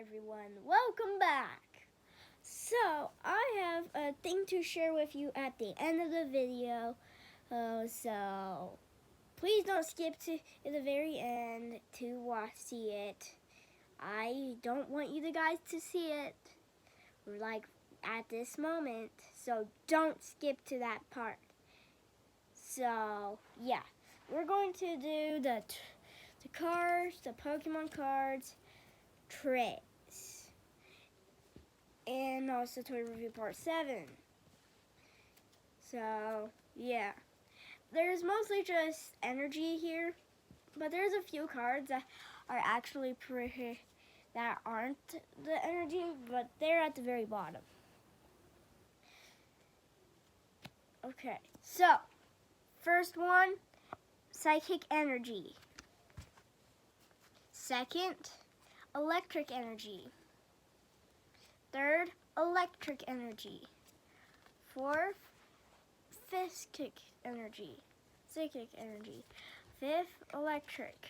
everyone, welcome back. So I have a thing to share with you at the end of the video. So please don't skip to the very end to see it. I don't want you guys to see it like at this moment, so don't skip to that part. So yeah, we're going to do the cards, the Pokemon cards, tricks, and also toy review part 7. So yeah, there's mostly just energy here, but there's a few cards that are actually that aren't the energy, but they're at the very bottom. Okay, so first one, psychic energy. Second, electric energy. Third, electric energy. Fourth, psychic energy. Fifth, electric.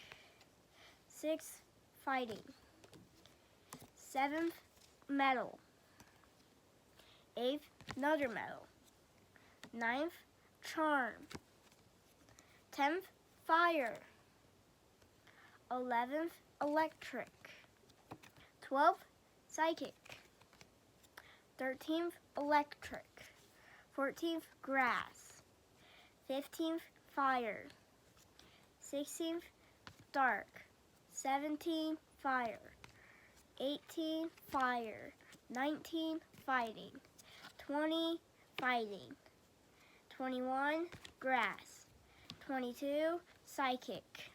Sixth, fighting. Seventh, metal. Eighth, another metal. Ninth, charm. 10th, fire. 11th, electric. 12th, psychic. 13th, electric. 14th, grass. 15th, fire. 16th, dark. 17th, fire. 18th, fire. 19th, fighting. 20, fighting. 21, grass. 22, psychic.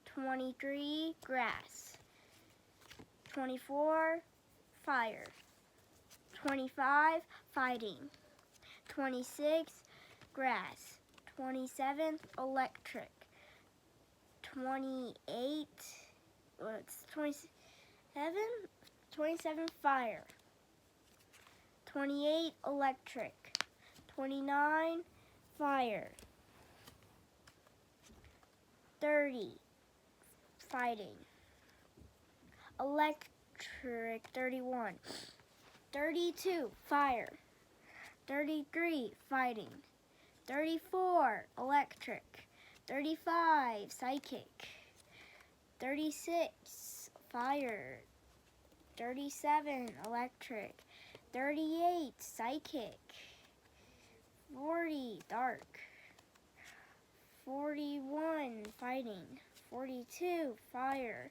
23, grass. 24, fire. 25, fighting. 26, grass. 27, electric. 28, what's 27? 27, fire. 28, electric. 29, fire. 30, fighting. Electric, 31. 32, fire. 33, fighting. 34, electric. 35, psychic. 36, fire. 37, electric. 38, psychic. 40, dark. 41, fighting. 42, fire.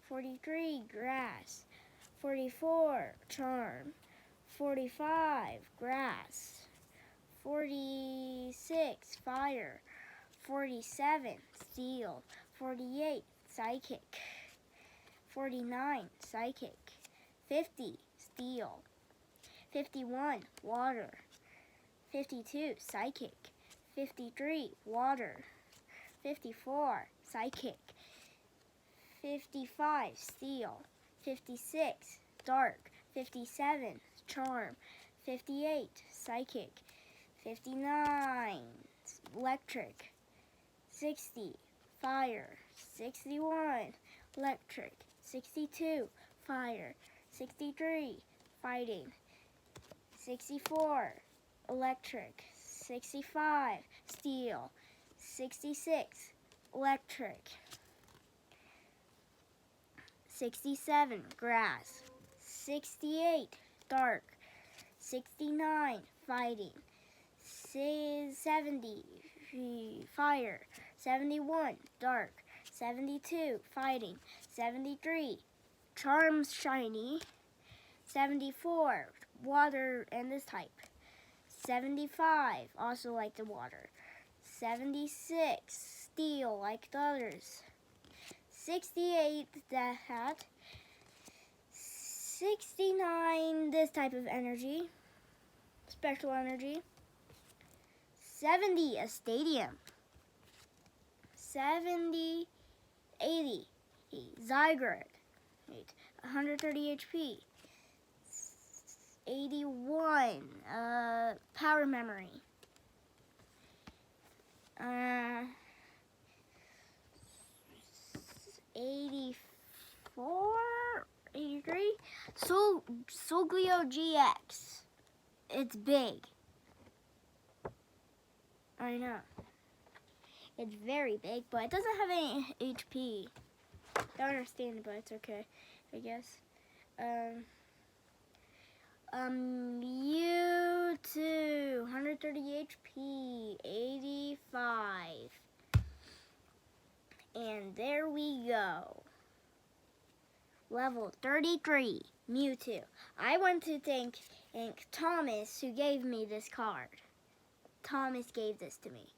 43, grass. 44, charm. 45, grass. 46, fire. 47, steel. 48, psychic. 49, psychic. 50, steel. 51, water. 52, psychic. 53, water. 54, psychic. 55, steel. 56, dark. 57, charm. 58, psychic. 59, electric. 60, fire. 61, electric. 62, fire. 63, fighting. 64, electric. 65, steel. 66, electric. 67, grass. 68, dark. 69, fighting. 70, fire. 71, dark. 72, fighting. 73, charms, shiny. 74, water and this type. 75, also like the water. 76, steel like the others. 68, that. 69, this type of energy, special energy. 70, a stadium. 70, 80, Zygarde, 130 HP. 81, power memory. 84, 83, Solglio GX. It's big. I know. It's very big, but it doesn't have any HP. Don't understand, but it's okay, I guess. U2, 130 HP, 85. And there we go. Level 33, Mewtwo. I want to thank Thomas who gave me this card. Thomas gave this to me.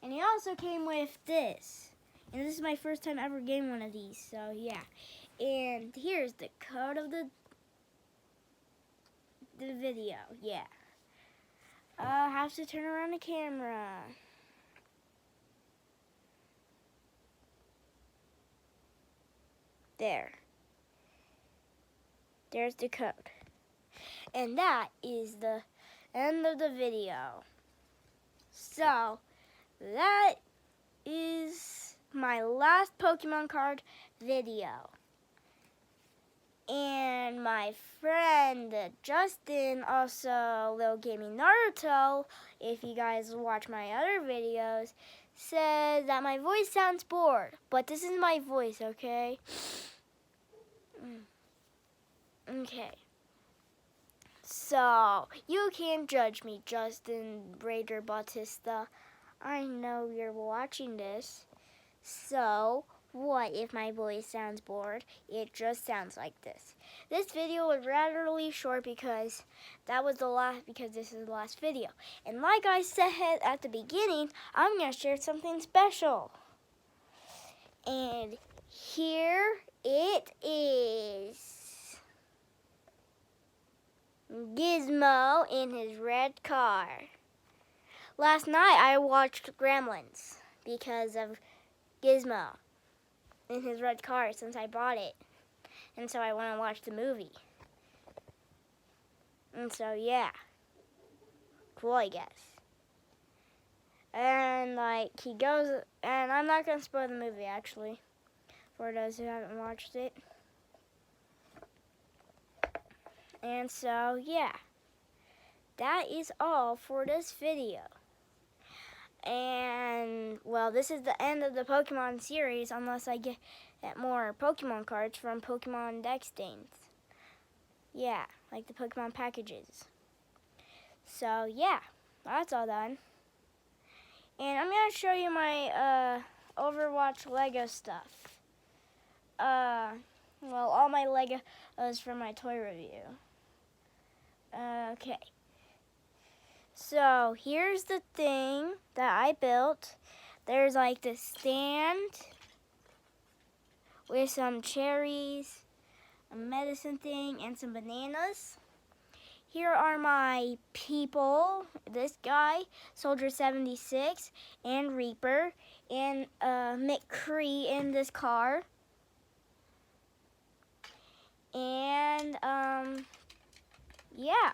And he also came with this. And this is my first time ever getting one of these, so yeah. And here's the code of the video, yeah. I'll have to turn around the camera. There. There's the code. And that is the end of the video. So, that is my last Pokemon card video. And my friend Justin also Little Gaming Naruto, if you guys watch my other videos, says that my voice sounds bored. But this is my voice, okay? Okay. So, you can't judge me, Justin Raider Bautista. I know you're watching this. So, what if my voice sounds bored? It just sounds like this. This video was rather short because this is the last video. And like I said at the beginning, I'm going to share something special. And here it is. Gizmo in his red car. Last night I watched Gremlins because of Gizmo in his red car since I bought it. And so I went and watched the movie. And so yeah. Cool, I guess. And like he goes, and I'm not going to spoil the movie actually for those who haven't watched it. And so, yeah, that is all for this video. And, well, this is the end of the Pokemon series unless I get more Pokemon cards from Pokemon deck stains. Yeah, like the Pokemon packages. So, yeah, that's all done. And I'm going to show you my Overwatch Lego stuff. Well, all my Legos from my toy review. Okay. So, here's the thing that I built. There's like this stand with some cherries, a medicine thing, and some bananas. Here are my people. This guy, Soldier 76, and Reaper, and McCree in this car. And, yeah.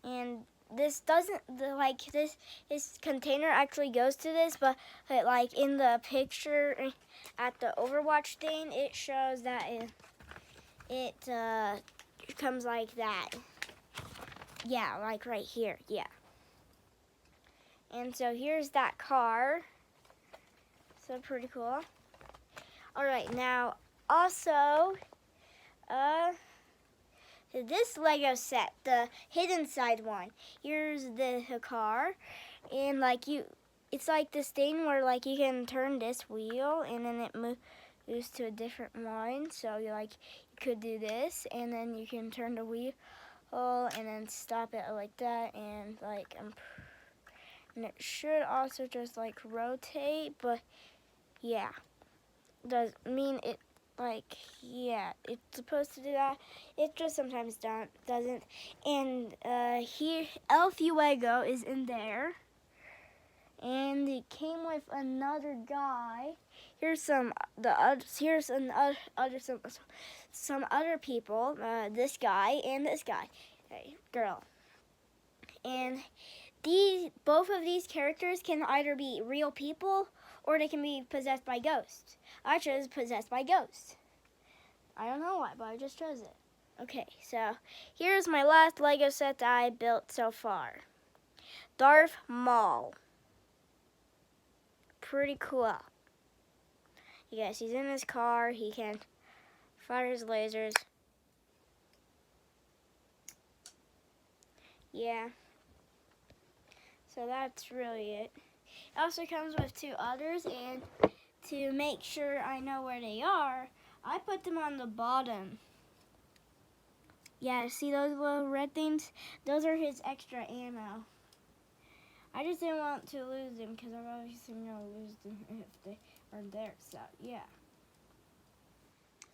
And this doesn't, this container actually goes to this, but like in the picture at the Overwatch thing, it shows that it comes like that. Yeah, like right here, yeah. And so here's that car. So pretty cool. All right, now also, this Lego set, the hidden side one. Here's the car, and like it's like this thing where like you can turn this wheel, and then it moves to a different one. So you could do this, and then you can turn the wheel, and then stop it like that, and and it should also just like rotate, but yeah, does mean it. Like, yeah, it's supposed to do that. It just sometimes doesn't. And here, El Fuego is in there. And it came with another guy. Here's some other people. This guy and this guy, girl. And both of these characters can either be real people or they can be possessed by ghosts. I chose possessed by ghosts. I don't know why, but I just chose it. Okay, so here's my last Lego set that I built so far. Darth Maul. Pretty cool. You guys, he's in his car. He can fire his lasers. Yeah. So that's really it. It also comes with 2 others, and to make sure I know where they are, I put them on the bottom. Yeah, see those little red things? Those are his extra ammo. I just didn't want to lose them because I'm obviously going to lose them if they are there. So, yeah.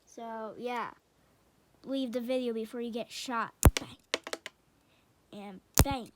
So, yeah. Leave the video before you get shot. Bang. And bang.